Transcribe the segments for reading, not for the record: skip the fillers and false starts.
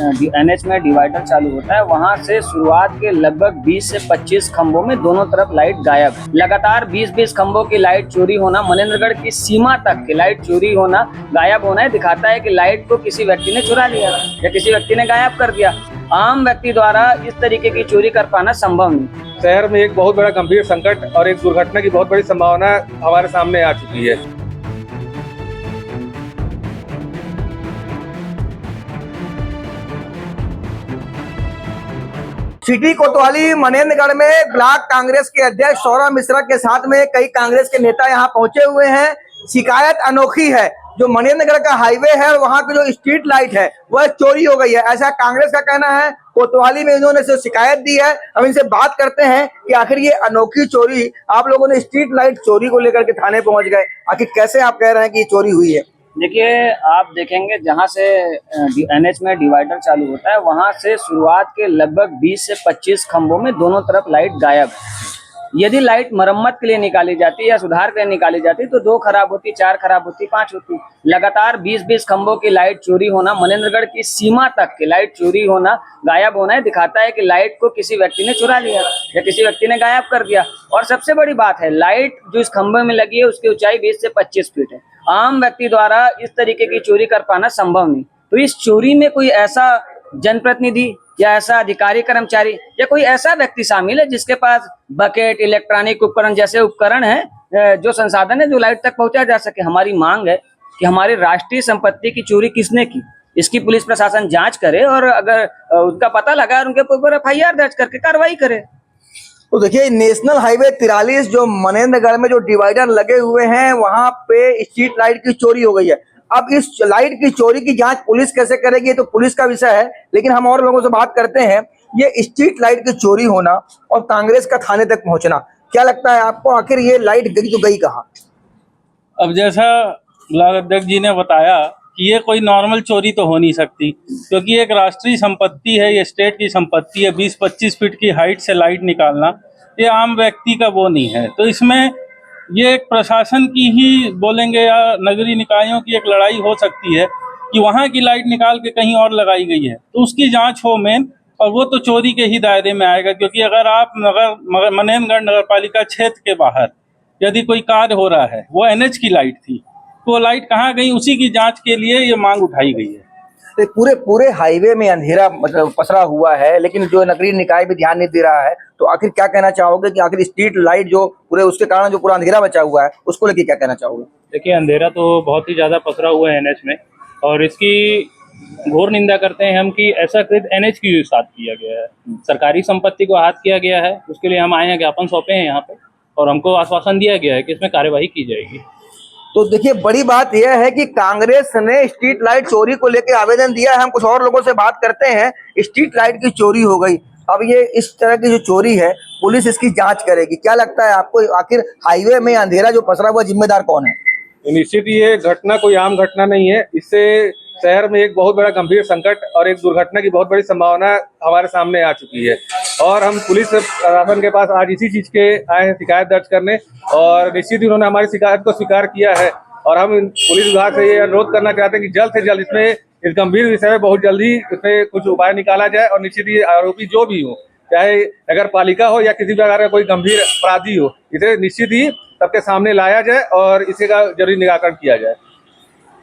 NH में divider चालू होता है, वहां से शुरुआत के लगभग 20 से 25 खंभों में दोनों तरफ लाइट गायब है। लगातार 20-20 खंभों की लाइट चोरी होना, मनेंद्रगढ़ की सीमा तक की लाइट चोरी होना, गायब होना, दिखाता है कि लाइट को किसी व्यक्ति ने चुरा लिया या किसी व्यक्ति ने गायब कर दिया। आम व्यक्ति द्वारा इस तरीके की चोरी कर पाना संभव नहीं। शहर में एक बहुत बड़ा गंभीर संकट और एक दुर्घटना की बहुत बड़ी संभावना हमारे सामने आ चुकी है। सिटी कोतवाली मनेंद्रगढ़ में ब्लॉक कांग्रेस के अध्यक्ष सौरभ मिश्रा के साथ में कई कांग्रेस के नेता यहां पहुंचे हुए हैं। शिकायत अनोखी है, जो मनेंद्रगढ़ का हाईवे है और वहां की जो स्ट्रीट लाइट है वह चोरी हो गई है, ऐसा कांग्रेस का कहना है। कोतवाली में इन्होंने से शिकायत दी है। हम इनसे बात करते हैं कि आखिर ये अनोखी चोरी, आप लोगों ने स्ट्रीट लाइट चोरी को लेकर के थाने पहुंच गए, आखिर कैसे आप कह रहे हैं कि ये चोरी हुई है? देखिए, आप देखेंगे जहां से एनएच में डिवाइडर चालू होता है, वहां से शुरुआत के लगभग 20 से 25 खंभों में दोनों तरफ लाइट गायब है। यदि लाइट मरम्मत के लिए निकाली जाती या सुधार के लिए निकाली जाती तो 2 खराब होती, 4 खराब होती, 5 होती। लगातार 20-20 खंभों की लाइट चोरी होना, मनेंद्रगढ़ की सीमा तक की लाइट चोरी होना, गायब होना, दिखाता है कि लाइट को किसी व्यक्ति ने चुरा लिया या किसी व्यक्ति ने गायब कर दिया। और सबसे बड़ी बात है, लाइट जो इस खंभे में लगी है उसकी ऊंचाई 20 से 25 फीट है। आम व्यक्ति द्वारा इस तरीके की चोरी कर पाना संभव नहीं। तो इस चोरी में कोई ऐसा जनप्रतिनिधि या ऐसा अधिकारी कर्मचारी या कोई ऐसा व्यक्ति शामिल है जिसके पास बकेट, इलेक्ट्रॉनिक उपकरण जैसे उपकरण है, जो संसाधन है, जो लाइट तक पहुंचा जा सके। हमारी मांग है कि हमारी राष्ट्रीय संपत्ति की चोरी किसने की, इसकी पुलिस प्रशासन जांच करे और अगर उनका पता लगा और उनके ऊपर FIR दर्ज करके कार्रवाई करे। तो देखिए, नेशनल हाईवे 43 जो मनेंद्रगढ़ में जो डिवाइडर लगे हुए हैं वहां पे स्ट्रीट लाइट की चोरी हो गई है। अब इस लाइट की चोरी की जांच पुलिस कैसे करेगी, ये तो पुलिस का विषय है, लेकिन हम और लोगों से बात करते हैं। ये स्ट्रीट लाइट की चोरी होना और कांग्रेस का थाने तक पहुंचना, क्या लगता है आपको, आखिर ये लाइट गई तो गई कहाँ? अब जैसा ब्लॉक अध्यक्ष जी ने बताया कि ये कोई नॉर्मल चोरी तो हो नहीं सकती, क्योंकि एक राष्ट्रीय संपत्ति है, ये स्टेट की संपत्ति है। 20-25 फीट की हाइट से लाइट निकालना ये आम व्यक्ति का वो नहीं है। तो इसमें ये एक प्रशासन की ही बोलेंगे या नगरीय निकायों की एक लड़ाई हो सकती है कि वहाँ की लाइट निकाल के कहीं और लगाई गई है, तो उसकी जांच हो मेन, और वो तो चोरी के ही दायरे में आएगा। क्योंकि अगर आप मनेंद्रगढ़ नगर पालिका क्षेत्र के बाहर यदि कोई कार्य हो रहा है, वो NH की लाइट थी, तो वो लाइट कहाँ गई, उसी की जांच के लिए ये मांग उठाई गई है। तो पूरे हाईवे में अंधेरा मतलब पसरा हुआ है, लेकिन जो नगरीय निकाय भी ध्यान नहीं दे रहा है, तो आखिर क्या कहना चाहोगे कि आखिर स्ट्रीट लाइट जो पूरे उसके कारण जो पूरा अंधेरा बचा हुआ है उसको लेके क्या कहना चाहोगे? देखिए, अंधेरा तो बहुत ही ज्यादा पसरा हुआ है NH में, और इसकी घोर निंदा करते हैं हम कि ऐसा कृत NH के साथ किया गया है। सरकारी संपत्ति को हाथ किया गया है, उसके लिए हम आए हैं, ज्ञापन सौंपे हैं यहाँ पे, और हमको आश्वासन दिया गया है कि इसमें कार्यवाही की जाएगी। तो देखिए, बड़ी बात यह है कि कांग्रेस ने स्ट्रीट लाइट चोरी को लेकर आवेदन दिया है। हम कुछ और लोगों से बात करते हैं। स्ट्रीट लाइट की चोरी हो गई, अब ये इस तरह की जो चोरी है पुलिस इसकी जांच करेगी, क्या लगता है आपको, आखिर हाईवे में अंधेरा जो पसरा हुआ जिम्मेदार कौन है? निश्चित ये घटना कोई आम घटना नहीं है। इससे शहर में एक बहुत बड़ा गंभीर संकट और एक दुर्घटना की बहुत बड़ी संभावना हमारे सामने आ चुकी है। और हम पुलिस प्रशासन के पास आज इसी चीज के आए हैं शिकायत दर्ज करने, और निश्चित ही उन्होंने हमारी शिकायत को स्वीकार किया है। और हम पुलिस विभाग से ये अनुरोध करना चाहते हैं कि जल्द से जल्द इसमें इस गंभीर विषय में बहुत जल्दी इसमें कुछ उपाय निकाला जाए, और निश्चित ही आरोपी जो भी हो, चाहे नगर पालिका हो या किसी प्रकार का कोई गंभीर अपराधी हो, इसे निश्चित ही सबके सामने लाया जाए और इसी का जरूरी निराकरण किया जाए।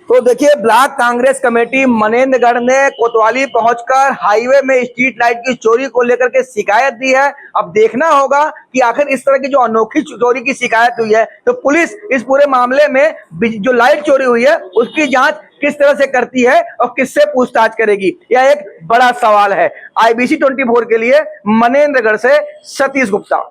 तो देखिए, ब्लॉक कांग्रेस कमेटी मनेंद्रगढ़ ने कोतवाली पहुंचकर हाईवे में स्ट्रीट लाइट की चोरी को लेकर के शिकायत दी है। अब देखना होगा कि आखिर इस तरह की जो अनोखी चोरी की शिकायत हुई है, तो पुलिस इस पूरे मामले में जो लाइट चोरी हुई है उसकी जांच किस तरह से करती है और किससे पूछताछ करेगी, यह एक बड़ा सवाल है। IBC 24 के लिए मनेंद्रगढ़ से सतीश गुप्ता।